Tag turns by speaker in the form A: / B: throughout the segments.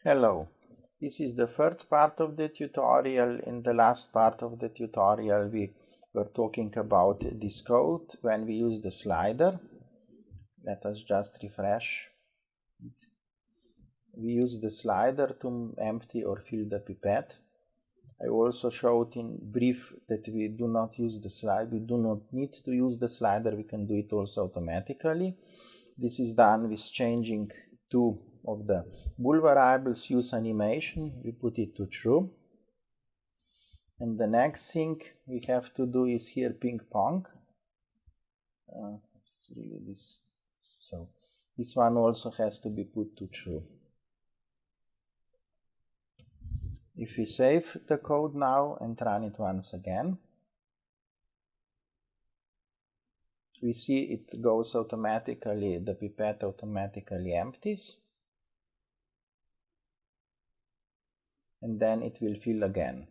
A: Hello, this is the third part of the tutorial. In the last part of the tutorial we were talking about this code when we use the slider. Let us just refresh it. We use the slider to empty or fill the pipette. I also showed in brief that we do not use the slider. We do not need to use the slider. We can do it also automatically. This is done with changing two of the bool variables, use animation. We put it to true. And the next thing we have to do is here ping pong. It's really this. So this one also has to be put to true. If we save the code now and run it once again, we see it goes automatically, the pipette automatically empties, and then it will fill again.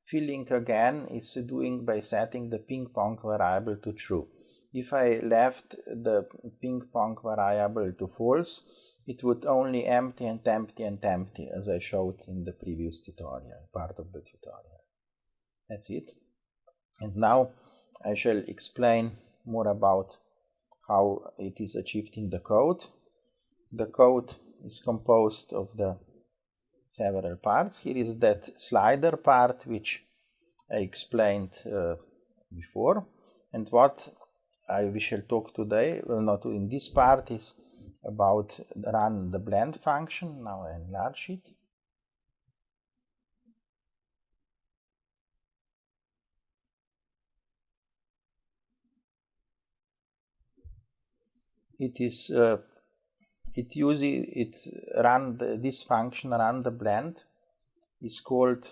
A: Filling again is doing by setting the ping pong variable to true. If I left the ping pong variable to false, it would only empty and empty and empty, as I showed in the previous tutorial, part of the tutorial. That's it. And now I shall explain more about how it is achieved in the code. The code is composed of the several parts. Here is that slider part which I explained before, and what we shall talk today, not in this part, is about run the blend function. Now I enlarge it. This function run the blend is called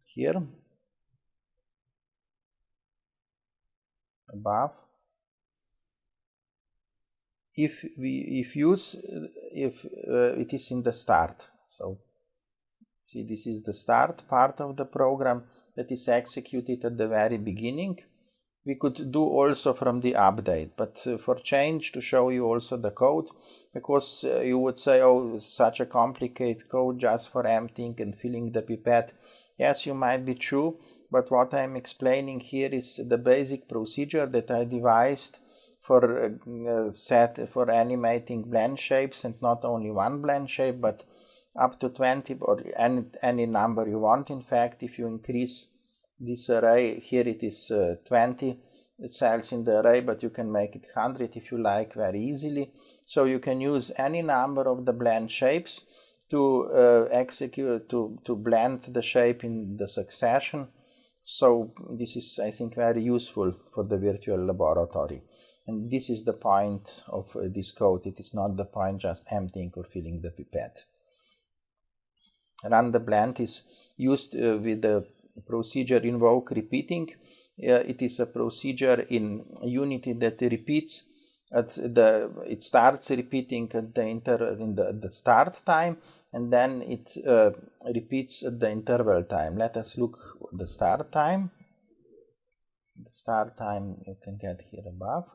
A: here above. If it is in the start, so see, this is the start part of the program that is executed at the very beginning. We could do also from the update, but for change, to show you also the code, because you would say, oh, such a complicated code just for emptying and filling the pipette. Yes, you might be true, but what I'm explaining here is the basic procedure that I devised for for animating blend shapes, and not only one blend shape, but up to 20 or any number you want. In fact, if you increase this array, here it is 20 cells in the array, but you can make it 100 if you like, very easily. So you can use any number of the blend shapes to execute, to blend the shape in the succession. So this is, I think, very useful for the virtual laboratory. And this is the point of this code. It is not the point just emptying or filling the pipette. Run the blend is used with the procedure invoke repeating. It is a procedure in Unity that repeats it starts repeating at the start time, and then it repeats at the interval time. Let us look at the start time. The start time you can get here above.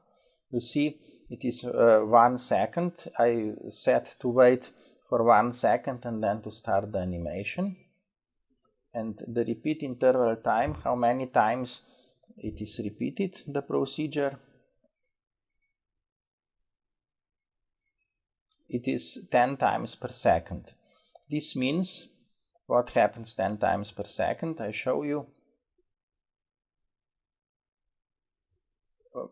A: You see it is 1 second. I set to wait for 1 second and then to start the animation. And the repeat interval time, how many times it is repeated, the procedure. It is 10 times per second. This means, what happens 10 times per second? I show you.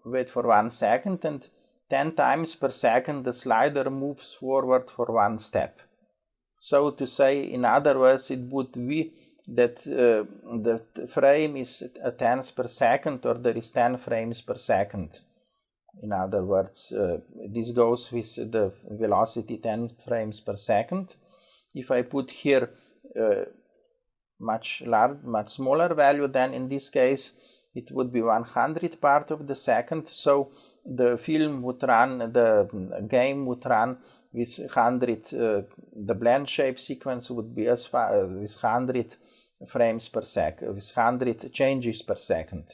A: Wait for 1 second, and 10 times per second the slider moves forward for 1 step. So to say, in other words, it would be that the frame is 10 per second, or there is 10 frames per second. In other words, this goes with the velocity 10 frames per second. If I put here much smaller value, then in this case it would be 100 part of the second. So the film would run, the game would run with 100, the blend shape sequence would be as far with 100 frames per second, with 100 changes per second.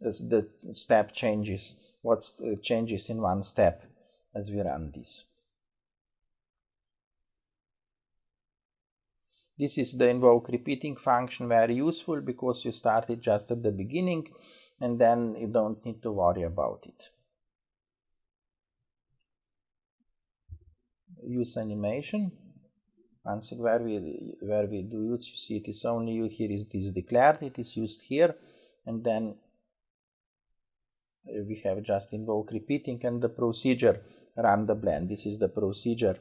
A: As the step changes, what changes in one step as we run this. This is the invoke repeating function, very useful because you start it just at the beginning and then you don't need to worry about it. Use animation. Once where we do use, you see it is only you, here is this declared, it is used here, and then we have just invoke repeating and the procedure run the blend. This is the procedure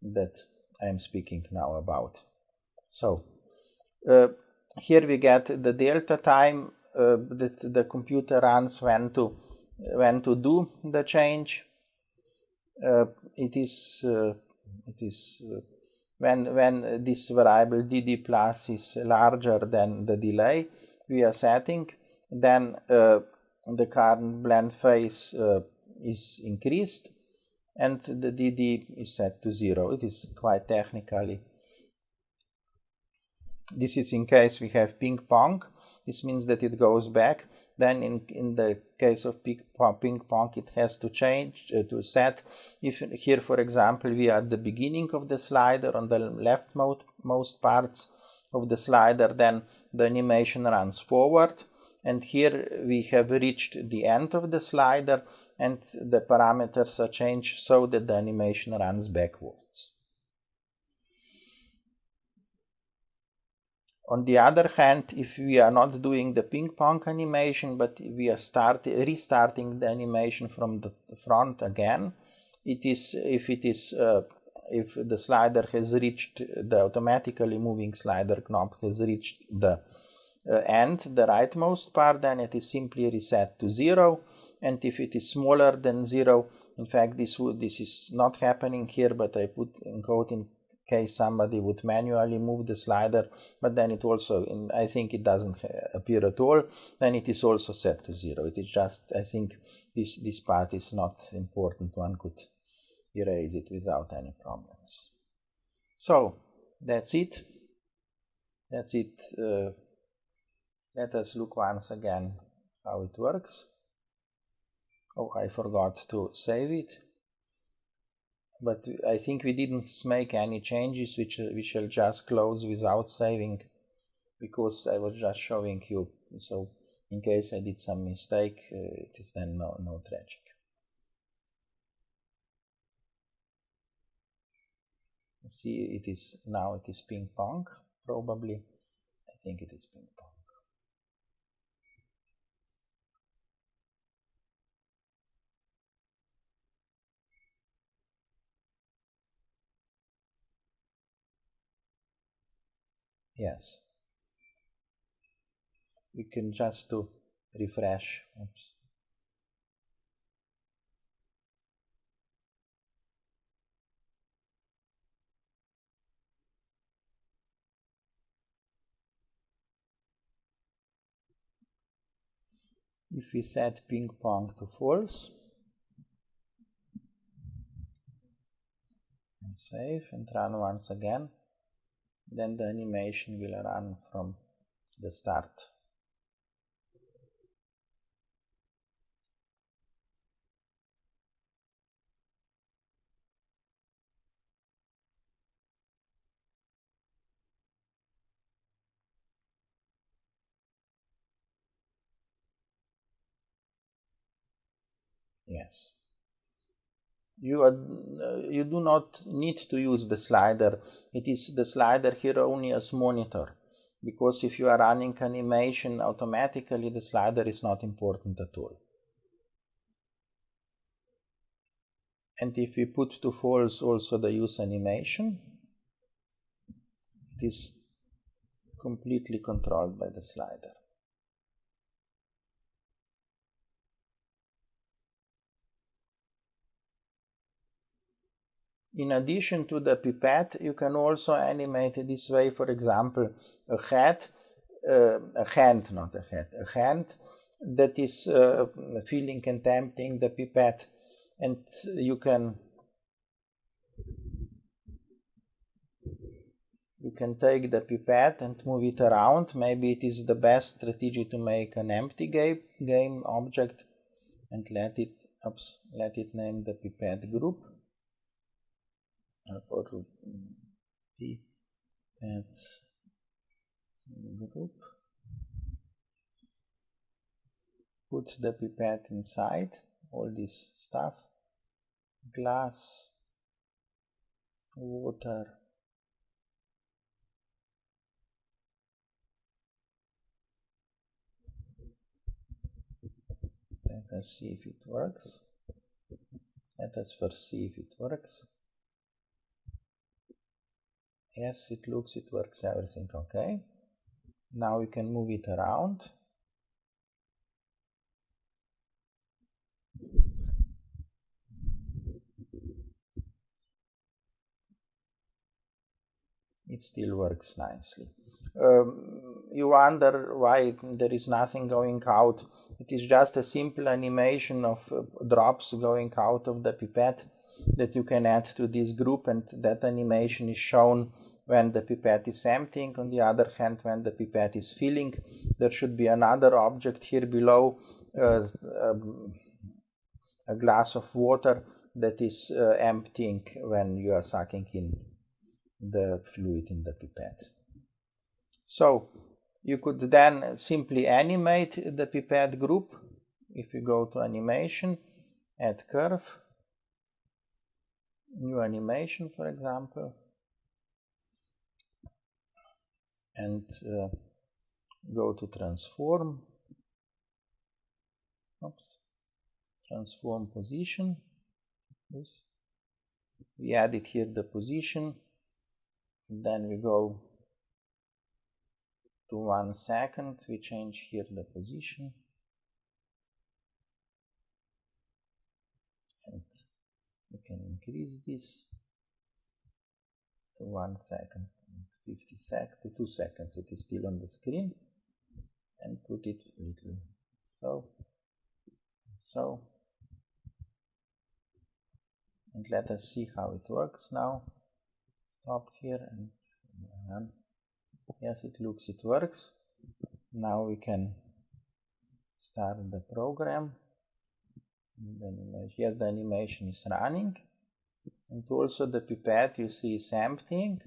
A: that I am speaking now about. So here we get the delta time that the computer runs when to do the change. It is when this variable dd plus is larger than the delay we are setting, then the current blend phase is increased and the dd is set to 0. It is quite technically. This is in case we have ping pong. This means that it goes back. Then in the case of ping pong, it has to change to set. If here, for example, we are at the beginning of the slider on the leftmost parts of the slider, then the animation runs forward. And here we have reached the end of the slider and the parameters are changed so that the animation runs backwards. On the other hand, if we are not doing the ping pong animation, but we are restarting the animation from the front again, it is if the slider has reached, the automatically moving slider knob has reached the end, the rightmost part, then it is simply reset to 0. And if it is smaller than 0, in fact this is not happening here, but I put in code in case somebody would manually move the slider, but then it also, I think it doesn't appear at all, then it is also set to 0. It is just, I think this part is not important. One could erase it without any problems. So that's it. That's it. Let us look once again how it works. Oh, I forgot to save it. But I think we didn't make any changes, which we shall just close without saving, because I was just showing you. So in case I did some mistake, it is then no tragic. See, it is ping pong, probably. I think it is ping pong. Yes. We can just do refresh. Oops. If we set ping pong to false and save and run once again, then the animation will run from the start. Yes. You do not need to use the slider. It is the slider here only as monitor, because if you are running animation automatically, the slider is not important at all. And if we put to false also the use animation, it is completely controlled by the slider. In addition to the pipette, you can also animate this way, for example, a hand that is filling and emptying the pipette, and you can take the pipette and move it around. Maybe it is the best strategy to make an empty game object and let it name the pipette group. Or pipette group. Put the pipette inside, all this stuff, glass, water, let us see if it works. Let us first see if it works. Yes, it works, everything okay. Now we can move it around. It still works nicely. You wonder why there is nothing going out. It is just a simple animation of drops going out of the pipette that you can add to this group, and that animation is shown when the pipette is emptying. On the other hand, when the pipette is filling, there should be another object here below, a glass of water that is emptying when you are sucking in the fluid in the pipette. So you could then simply animate the pipette group. If you go to animation, add curve, new animation for example, and go to transform, transform position. We added here the position, then we go to 1 second, we change here the position, and we can increase this to 1 second and 50 seconds, to 2 seconds, it is still on the screen, and put it a little so, and let us see how it works now. Stop here and yes, it works. Now we can start the program. Here the animation is running, and also the pipette you see is emptying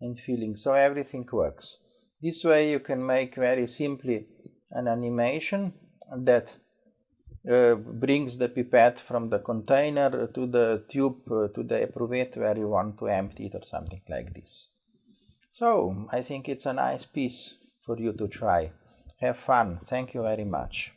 A: and filling, so everything works. This way you can make very simply an animation that brings the pipette from the container to the tube, to the eprovette where you want to empty it or something like this. So I think it's a nice piece for you to try. Have fun. Thank you very much.